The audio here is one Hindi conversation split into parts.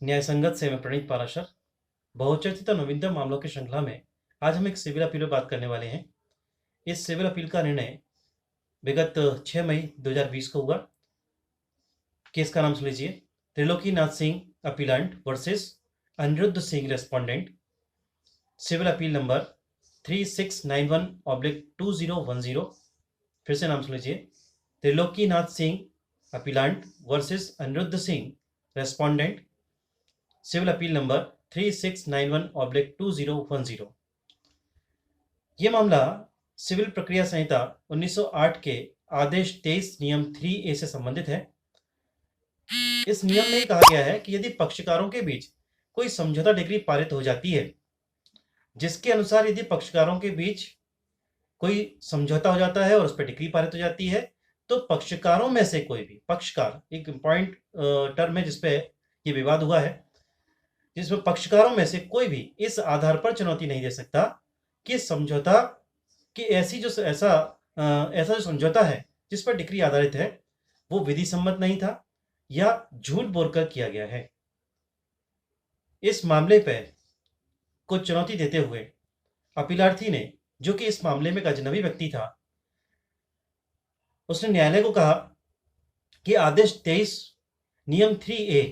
न्यायसंगत से मैं प्रणीत पाराशर। बहुचर्चित और नवीनतम मामलों की श्रृंखला में आज हम एक सिविल अपील पर बात करने वाले हैं। इस सिविल अपील का निर्णय विगत 6 मई 2020 को हुआ। केस का नाम सुन लीजिए। Trilokinath Singh appellant versus Anirudh Singh respondent. Civil appeal number 3691/2010। फिर से नाम सुन लीजिए। Trilokinath Singh appellant versus Anirudh Singh respondent. Civil appeal number 3691/2010। ये मामला सिविल प्रक्रिया संहिता 1908 के आदेश 23 नियम 3A से संबंधित है। इस नियम में कहा गया है कि यदि पक्षकारों के बीच कोई समझौता डिग्री पारित हो जाती है, जिसके अनुसार यदि पक्षकारों के बीच कोई समझौता हो जाता है और उस पर डिग्री पारित हो जाती है, तो पक्षकारों में से कोई भी पक्षकार, एक पॉइंट टर्म है जिसपे ये विवाद हुआ है, जिसमें पक्षकारों में से कोई भी इस आधार पर चुनौती नहीं दे सकता कि समझौता कि ऐसा जो समझौता है जिस पर डिक्री आधारित है वो विधि सम्मत नहीं था या झूठ बोलकर किया गया है। इस मामले पर को चुनौती देते हुए अपीलार्थी ने, जो कि इस मामले में एक अजनबी व्यक्ति था, उसने न्यायालय को कहा कि आदेश 23 नियम 3A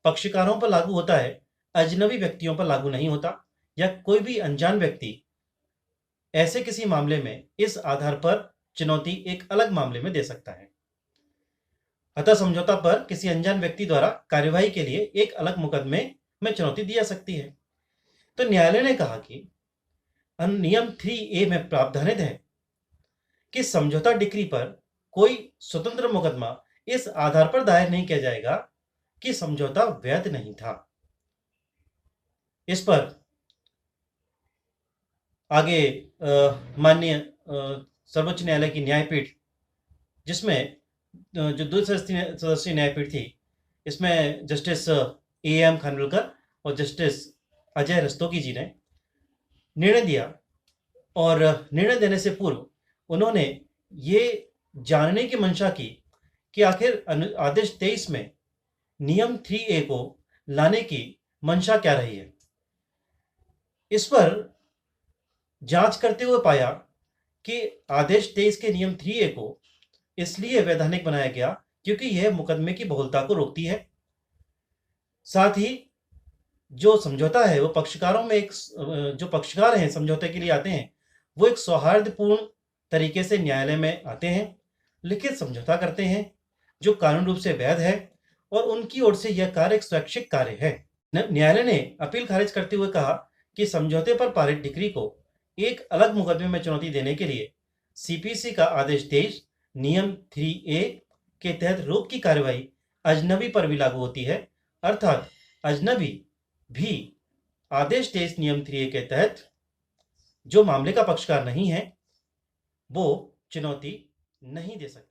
पक्षकारों पर लागू होता है, अजनबी व्यक्तियों पर लागू नहीं होता, या कोई भी अनजान व्यक्ति ऐसे किसी मामले में इस आधार पर चुनौती एक अलग मामले में दे सकता है। अतः समझौता पर किसी अनजान व्यक्ति द्वारा कार्यवाही के लिए एक अलग मुकदमे में चुनौती दी जा सकती है। तो न्यायालय ने कहा कि नियम 3A में प्रावधानित है कि समझौता डिक्री पर कोई स्वतंत्र मुकदमा इस आधार पर दायर नहीं किया जाएगा कि समझौता वैध नहीं था। इस पर आगे माननीय सर्वोच्च न्यायालय की न्यायपीठ, जिसमें जो 2 सदस्यीय न्यायपीठ थी, इसमें जस्टिस AM खानविलकर और जस्टिस अजय रस्तोगी जी ने निर्णय दिया, और निर्णय देने से पूर्व उन्होंने ये जानने की मंशा की कि आखिर आदेश 23 में नियम 3A को लाने की मंशा क्या रही है। इस पर जांच करते हुए पाया कि आदेश 23 के नियम 3A को इसलिए वैधानिक बनाया गया क्योंकि यह मुकदमे की बहुलता को रोकती है। साथ ही जो समझौता है वो पक्षकारों में जो पक्षकार हैं समझौते के लिए आते हैं, वो एक सौहार्दपूर्ण तरीके से न्यायालय में आते हैं, लिखित समझौता करते हैं जो कानून रूप से वैध है, और उनकी ओर से यह कार्य एक स्वैच्छिक कार्य है। न्यायालय ने अपील खारिज करते हुए कहा कि समझौते पर पारित डिक्री को एक अलग मुकदमे में चुनौती देने के लिए CPC का आदेश 23 नियम 3A के तहत रोक की कार्यवाही अजनबी पर भी लागू होती है, अर्थात अजनबी भी आदेश 23 नियम 3A के तहत जो मामले का पक्षकार नहीं है वो चुनौती नहीं दे सकता।